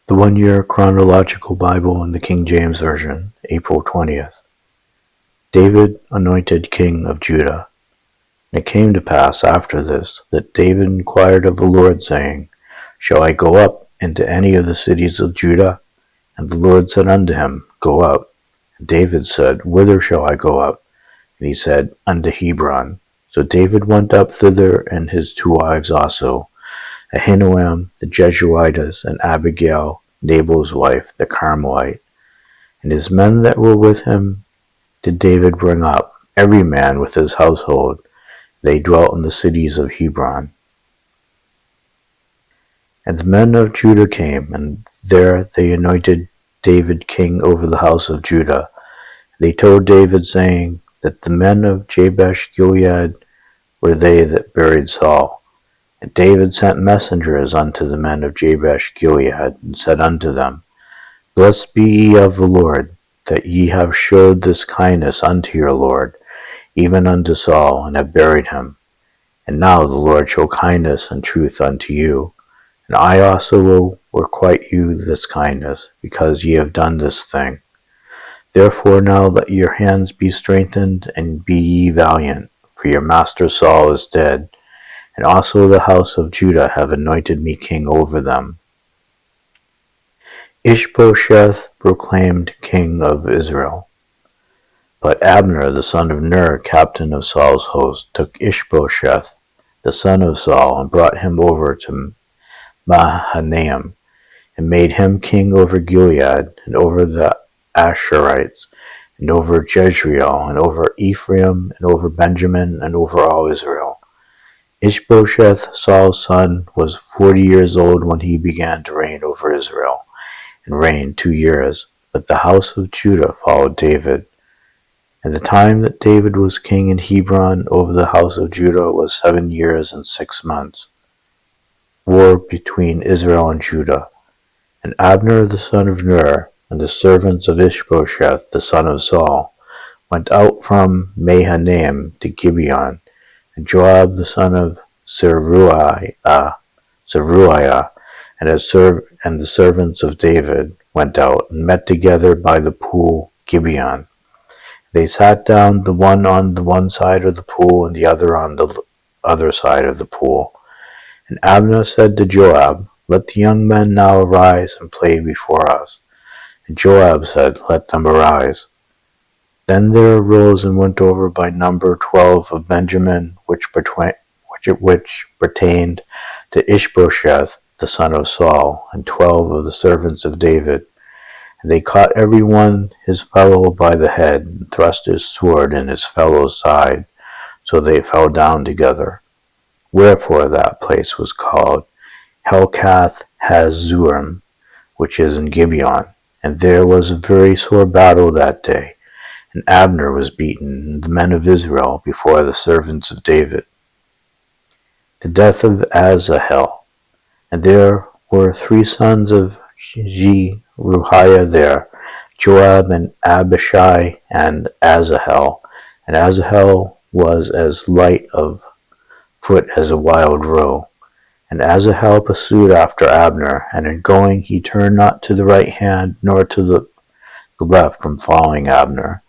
The 1-Year Chronological Bible in the King James Version, April 20th. David anointed king of Judah. And it came to pass after this, that David inquired of the Lord, saying, Shall I go up into any of the cities of Judah? And the Lord said unto him, Go up. And David said, Whither shall I go up? And he said, Unto Hebron. So David went up thither, and his 2 wives also, Ahinoam the Jezreelitess, and Abigail, Nabal's wife, the Carmelite. And his men that were with him did David bring up, every man with his household. They dwelt in the cities of Hebron. And the men of Judah came, and there they anointed David king over the house of Judah. They told David, saying, that the men of Jabesh Gilead were they that buried Saul. And David sent messengers unto the men of Jabesh Gilead, and said unto them, Blessed be ye of the Lord, that ye have showed this kindness unto your Lord, even unto Saul, and have buried him. And now the Lord show kindness and truth unto you, and I also will requite you this kindness, because ye have done this thing. Therefore now let your hands be strengthened, and be ye valiant, for your master Saul is dead, and also the house of Judah have anointed me king over them. Ishbosheth proclaimed king of Israel. But Abner the son of Ner, captain of Saul's host, took Ishbosheth the son of Saul, and brought him over to Mahanaim, and made him king over Gilead, and over the Asherites, and over Jezreel, and over Ephraim, and over Benjamin, and over all Israel. Ishbosheth, Saul's son, was 40 years old when he began to reign over Israel, and reigned 2 years. But the house of Judah followed David. And the time that David was king in Hebron over the house of Judah was 7 years and 6 months. War between Israel and Judah. And Abner the son of Ner, and the servants of Ishbosheth the son of Saul, went out from Mahanaim to Gibeon. And Joab the son of Zeruiah, and the servants of David went out, and met together by the pool Gibeon. They sat down, the one on the one side of the pool, and the other on the other side of the pool. And Abner said to Joab, Let the young men now arise and play before us. And Joab said, Let them arise. Then there arose and went over by number 12 of Benjamin, which pertained to Ishbosheth the son of Saul, and 12 of the servants of David. And they caught every one his fellow by the head, and thrust his sword in his fellow's side, so they fell down together. Wherefore that place was called Helkath Hazurim, which is in Gibeon. And there was a very sore battle that day. And Abner was beaten, and the men of Israel before the servants of David. The death of Asahel. And there were 3 sons of Zeruiah there, Joab and Abishai and Asahel. And Asahel was as light of foot as a wild roe. And Asahel pursued after Abner, and in going he turned not to the right hand nor to the left from following Abner.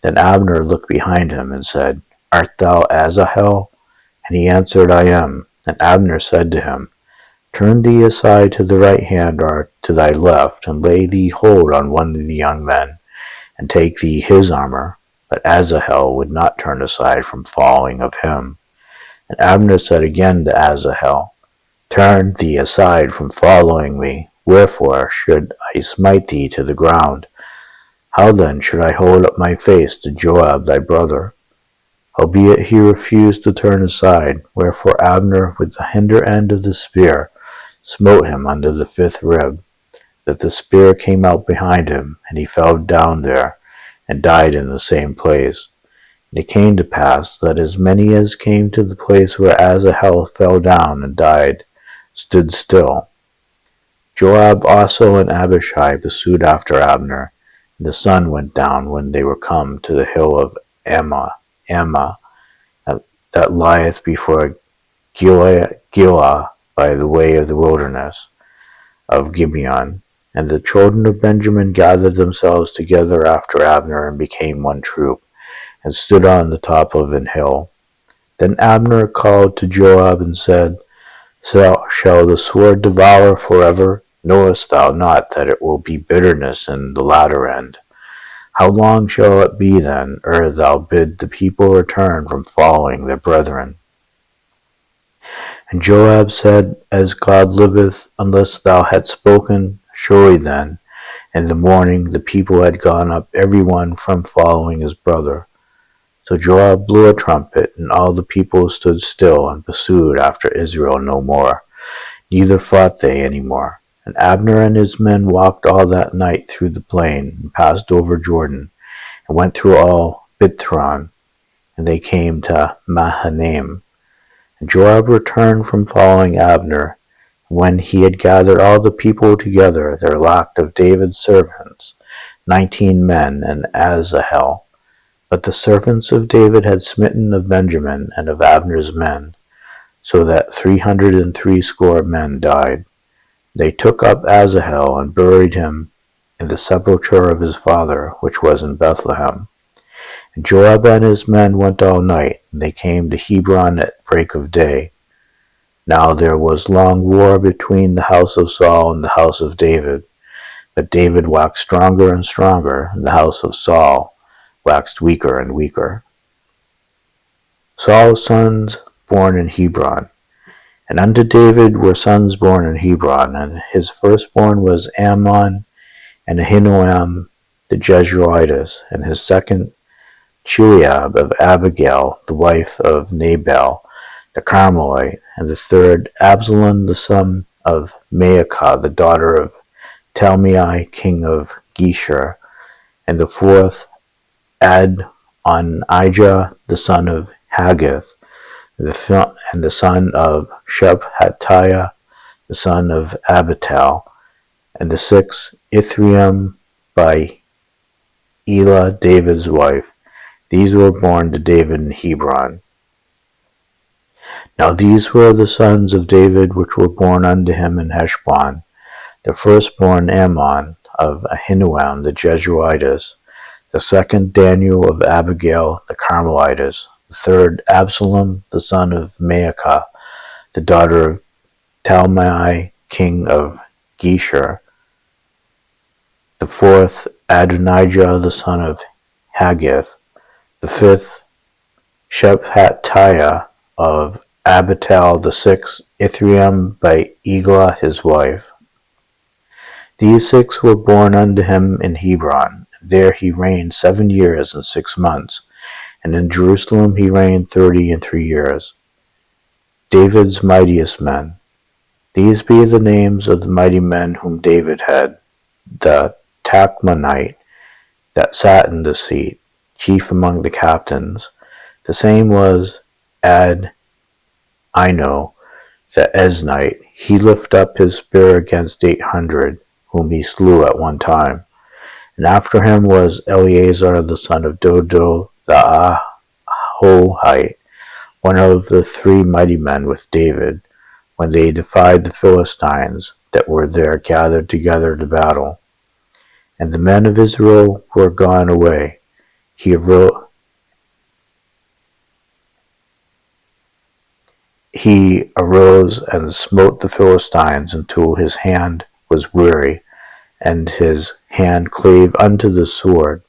Then Abner looked behind him and said, Art thou Asahel? And he answered, I am. And Abner said to him, Turn thee aside to the right hand or to thy left, and lay thee hold on one of the young men, and take thee his armor. But Asahel would not turn aside from following of him. And Abner said again to Asahel, Turn thee aside from following me. Wherefore should I smite thee to the ground? How then should I hold up my face to Joab thy brother? Howbeit he refused to turn aside, wherefore Abner with the hinder end of the spear smote him under the 5th rib, that the spear came out behind him, and he fell down there, and died in the same place. And it came to pass that as many as came to the place where Asahel fell down and died stood still. Joab also and Abishai pursued after Abner. The sun went down when they were come to the hill of Ammah, that lieth before Gilah by the way of the wilderness of Gibeon. And the children of Benjamin gathered themselves together after Abner, and became one troop, and stood on the top of an hill. Then Abner called to Joab, and said, Shall the sword devour forever? Knowest thou not that it will be bitterness in the latter end? How long shall it be then, ere thou bid the people return from following their brethren? And Joab said, As God liveth, unless thou hadst spoken, surely then, in the morning, the people had gone up every one from following his brother. So Joab blew a trumpet, and all the people stood still, and pursued after Israel no more, neither fought they any more. And Abner and his men walked all that night through the plain, and passed over Jordan, and went through all Bithron, and they came to Mahanaim. And Joab returned from following Abner. When he had gathered all the people together, there lacked of David's servants 19 men and Asahel. But the servants of David had smitten of Benjamin and of Abner's men, so that 360 men died. They took up Asahel and buried him in the sepulchre of his father, which was in Bethlehem. And Joab and his men went all night, and they came to Hebron at break of day. Now there was long war between the house of Saul and the house of David. But David waxed stronger and stronger, and the house of Saul waxed weaker and weaker. Saul's sons born in Hebron. And unto David were sons born in Hebron, and his firstborn was Ammon, and Ahinoam the Jezreelitess, and his second Chileab of Abigail, the wife of Nabal the Carmelite, and the third Absalom the son of Maacah, the daughter of Talmai, king of Geshur, and the fourth Adonijah, the son of Haggith, and the son of Shephatiah, the son of Abital, and the sixth Ithream by Elah, David's wife. These were born to David in Hebron. Now these were the sons of David which were born unto him in Heshbon. The firstborn Ammon of Ahinoam the Jezreelitess, the second Daniel of Abigail the Carmelitess, the third Absalom the son of Maacah, the daughter of Talmai, king of Geshur, the fourth Adonijah the son of Haggith, the fifth Shephatiah of Abital, the sixth Ithream by Elah his wife. These 6 were born unto him in Hebron. There he reigned 7 years and 6 months, and in Jerusalem he reigned 33 years. David's mightiest men. These be the names of the mighty men whom David had: the Tachmonite, that sat in the seat, chief among the captains. The same was Adino, the Eznite. He lifted up his spear against 800, whom he slew at one time. And after him was Eleazar the son of Dodo, the Ahohite, one of the 3 mighty men with David, when they defied the Philistines that were there gathered together to battle. And the men of Israel were gone away. He arose and smote the Philistines until his hand was weary, and his hand clave unto the sword.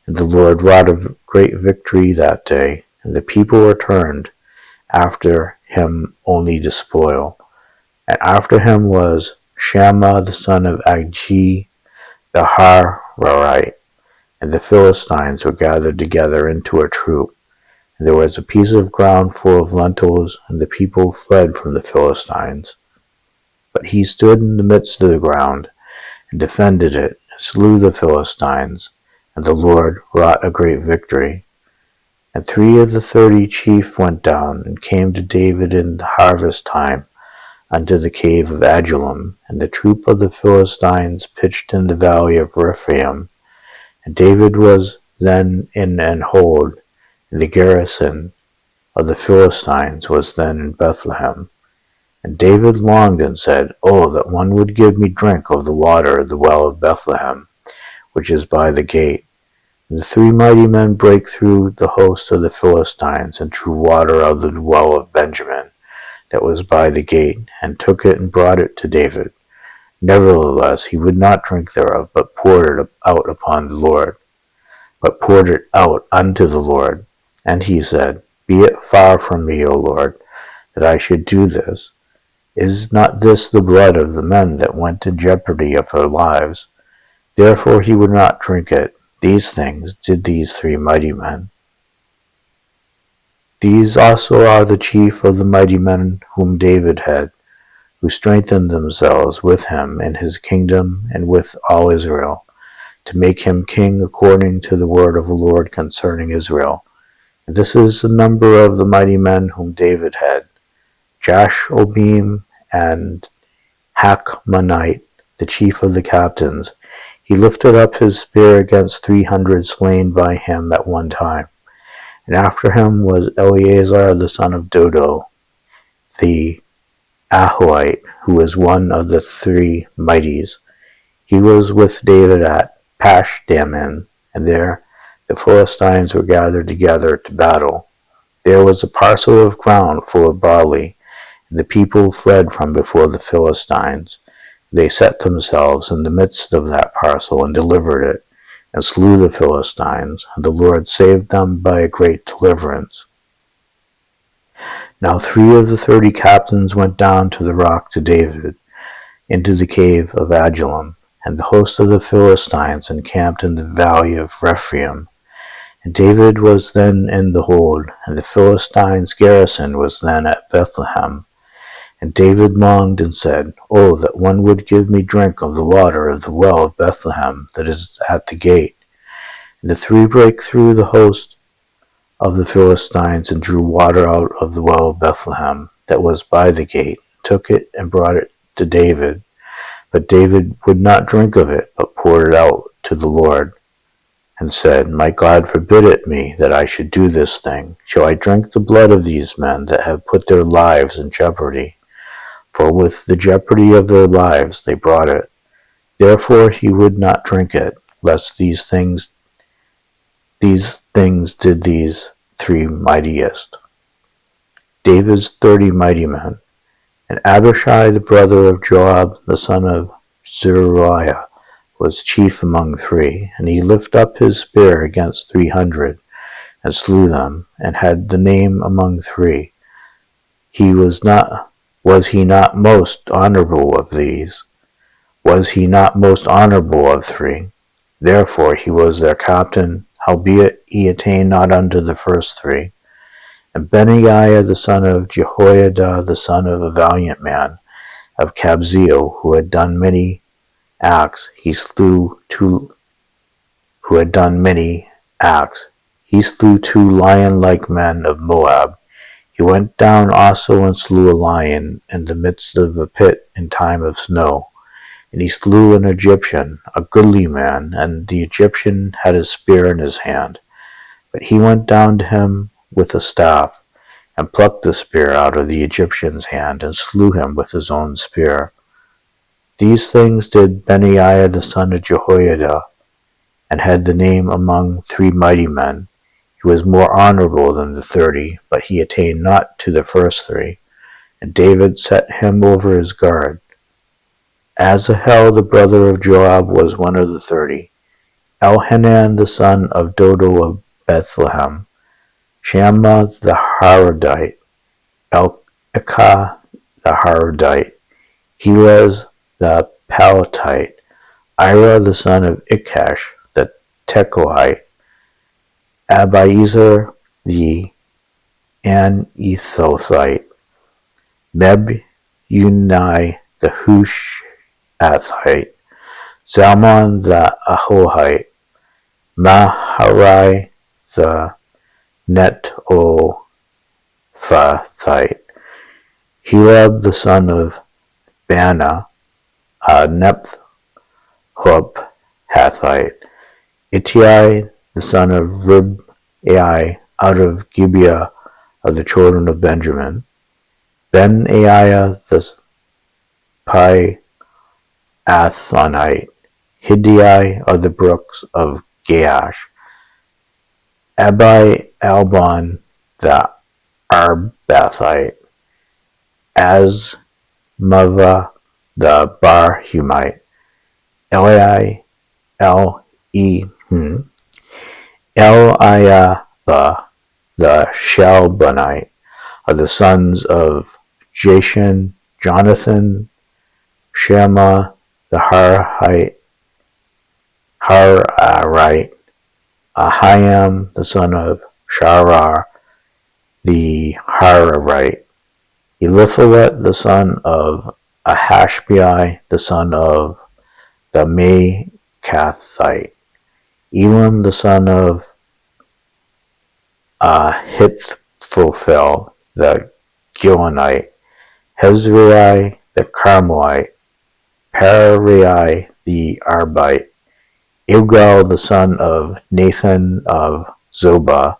And the Lord wrought a great victory that day, and the people returned after him only to spoil. And after him was Shammah the son of Agee the Hararite, and the Philistines were gathered together into a troop. And there was a piece of ground full of lentils, and the people fled from the Philistines. But he stood in the midst of the ground, and defended it, and slew the Philistines, and the Lord wrought a great victory. And 3 of the 30 chief went down, and came to David in the harvest time, unto the cave of Adullam, and the troop of the Philistines pitched in the valley of Rephaim. And David was then in an hold, and the garrison of the Philistines was then in Bethlehem. And David longed and said, Oh, that one would give me drink of the water of the well of Bethlehem, which is by the gate. And the three mighty men brake through the host of the Philistines, and drew water out of the well of Benjamin, that was by the gate, and took it and brought it to David. Nevertheless he would not drink thereof, but poured it out upon the Lord, but poured it out unto the Lord. And he said, Be it far from me, O Lord, that I should do this. Is not this the blood of the men that went in jeopardy of their lives? Therefore he would not drink it. These things did these three mighty men. These also are the chief of the mighty men whom David had, who strengthened themselves with him in his kingdom and with all Israel, to make him king according to the word of the Lord concerning Israel. And this is the number of the mighty men whom David had: Jashobeam and Hachmonite, the chief of the captains. He lifted up his spear against 300 slain by him at one time. And after him was Eleazar the son of Dodo, the Ahohite, who was one of the three mighties. He was with David at Pashdamim, and there the Philistines were gathered together to battle. There was a parcel of ground full of barley, and the people fled from before the Philistines. They set themselves in the midst of that parcel and delivered it, and slew the Philistines, and the Lord saved them by a great deliverance. Now 3 of the 30 captains went down to the rock to David, into the cave of Adullam, and the host of the Philistines encamped in the valley of Rephaim. And David was then in the hold, and the Philistines' garrison was then at Bethlehem. And David longed and said, Oh, that one would give me drink of the water of the well of Bethlehem that is at the gate. And the 3 brake through the host of the Philistines, and drew water out of the well of Bethlehem that was by the gate, took it and brought it to David. But David would not drink of it, but poured it out to the Lord, and said, My God forbid it me that I should do this thing. Shall I drink the blood of these men that have put their lives in jeopardy? For with the jeopardy of their lives they brought it. Therefore he would not drink it, lest these things did these 3 mightiest. David's 30 mighty men. And Abishai the brother of Joab the son of Zeruiah was chief among 3, and he lifted up his spear against 300, and slew them, and had the name among 3. Was he not most honorable of these? Was he not most honorable of 3? Therefore he was their captain, howbeit he attained not unto the first 3. And Benaiah the son of Jehoiada the son of a valiant man of Kabzeel, who had done many acts, he slew 2 lion-like men of Moab. He went down also and slew a lion in the midst of a pit in time of snow. And he slew an Egyptian, a goodly man, and the Egyptian had a spear in his hand. But he went down to him with a staff, and plucked the spear out of the Egyptian's hand, and slew him with his own spear. These things did Benaiah the son of Jehoiada, and had the name among 3 mighty men. He was more honorable than the 30, but he attained not to the first 3. And David set him over his guard. Asahel the brother of Joab was one of the 30. Elhanan the son of Dodo of Bethlehem. Shammah the Harodite. Elkah the Harodite. Helez the Palatite. Ira the son of Ikash the Tekoite. Abiezer the Anethothite. Mebunai the Hushathite. Zalmon the Ahohite. Maharai the Netophathite. Heleb the son of Bana, a Nephthhathite. Ittai the son of Ribai, out of Gibeah of the children of Benjamin. Benaiah the Piathonite, Hiddai of the brooks of Gaash, Abi Albon the Arbathite, Azmavah the Barhumite, Eli Eliathah the Shalbonite, of the sons of Jashan, Jonathan, Shema the Hararite, Ahiam the son of Sharar the Hararite, Eliphalet the son of Ahashbai the son of the Maacathite, Elam the son of Ahithophel the Gilonite, Hezrai the Carmelite, Parai the Arbite, Ilgal the son of Nathan of Zobah,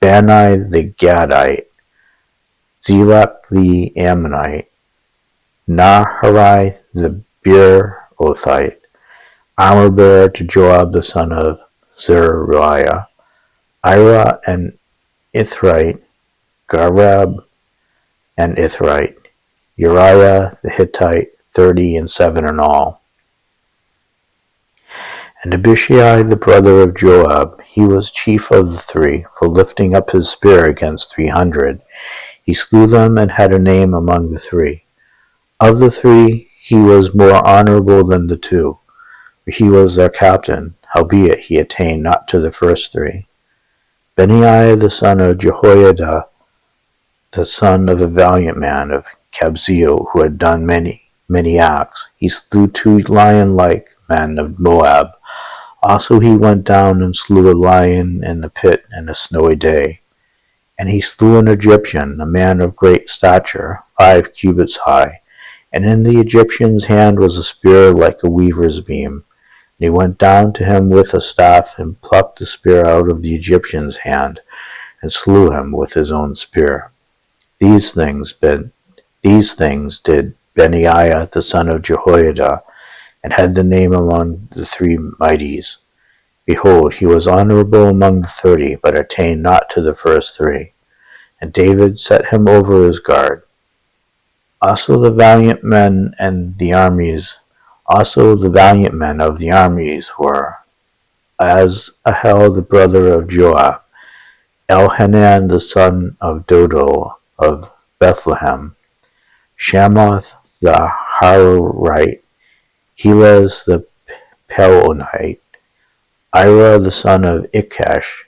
Bani the Gadite, Zelek the Ammonite, Naharai the Beerothite, armor-bearer to Joab the son of Zeruiah, Ira and Ithrite, Gareb and Ithrite, Uriah the Hittite, 37 in all. And Abishai the brother of Joab, he was chief of the three, for lifting up his spear against 300. He slew them and had a name among the three. Of the three he was more honorable than the two, for he was their captain, howbeit he attained not to the first three. Benaiah the son of Jehoiada, the son of a valiant man of Kabzeel, who had done many acts, he slew 2 lion-like men of Moab. Also he went down and slew a lion in the pit in a snowy day. And he slew an Egyptian, a man of great stature, 5 cubits high. And in the Egyptian's hand was a spear like a weaver's beam. And he went down to him with a staff, and plucked the spear out of the Egyptian's hand, and slew him with his own spear. These things did Benaiah the son of Jehoiada, and had the name among the 3 mighties. Behold, he was honorable among the 30, but attained not to the first 3. And David set him over his guard. Also the valiant men of the armies were Asahel the brother of Joab, Elhanan the son of Dodo of Bethlehem, Shamoth the Hararite, Helez the Pelonite, Ira the son of Ikesh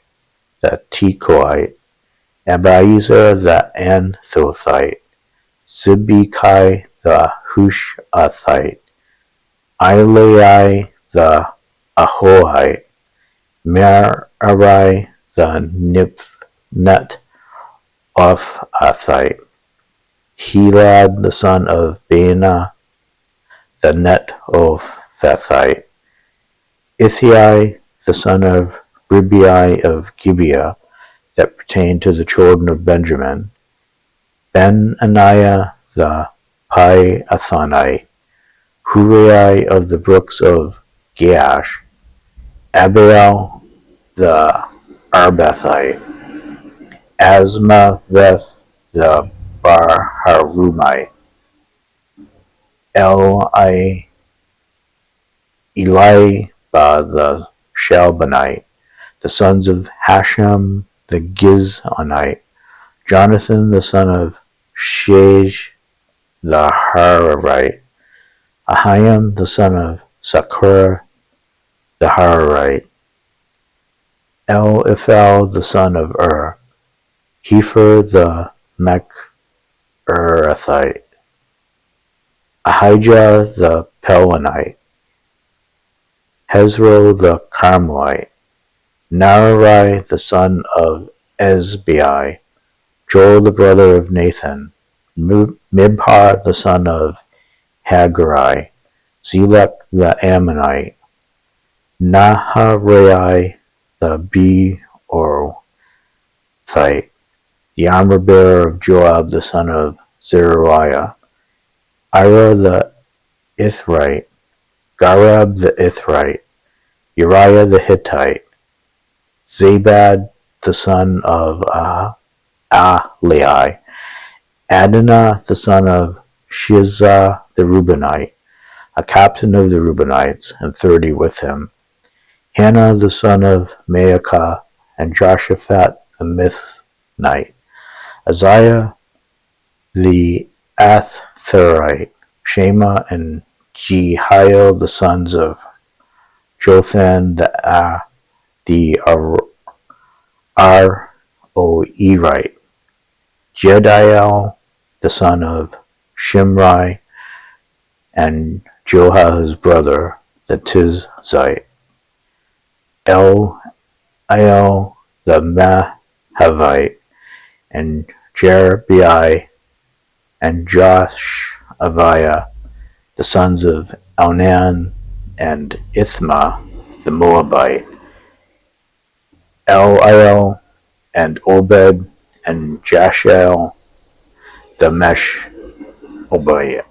the Tekoite, Abiezer the Anthothite, Sibbecai the Hushathite, Ilai the Ahohite, Merari the Netophathite, Helad the son of Baana the Netophathite, Ithai the son of Ribai of Gibeah, that pertained to the children of Benjamin, Benaniah the Piathonite, Hurai of the brooks of Gaash, Abiel the Arbathite, Asmaveth the Barharumite, Eliba the Shalbonite, the sons of Hashem the Gizonite, Jonathan the son of Shej the Hararite, Ahiam the son of Sakur the Hararite, Eliphal the son of Hefer the Mecherathite, Ahijah the Pelonite, Hezro the Carmelite, Narai the son of Ezbai, Joel the brother of Nathan, Mibhar the son of Haggai, Zelek the Ammonite, Naharai the Beerothite, the armor-bearer of Joab the son of Zeruiah, Ira the Ithrite, Gareb the Ithrite, Uriah the Hittite, Zabad the son of Ahliai, Adonai the son of Shizzah the Reubenite, a captain of the Reubenites, and 30 with him, Hannah the son of Maacah, and Joshaphat the Mithnite, Uzziah the Athorite, Shema and Jehiel the sons of Jotham the Aroerite, Jediel the son of Shimri, and Joah his brother, the Tizite, Eliel the Mahavite, and Jerebai and Joshaviah, the sons of Elnan, and Ithma the Moabite, Eliel and Obed and Jashael the Meshobite,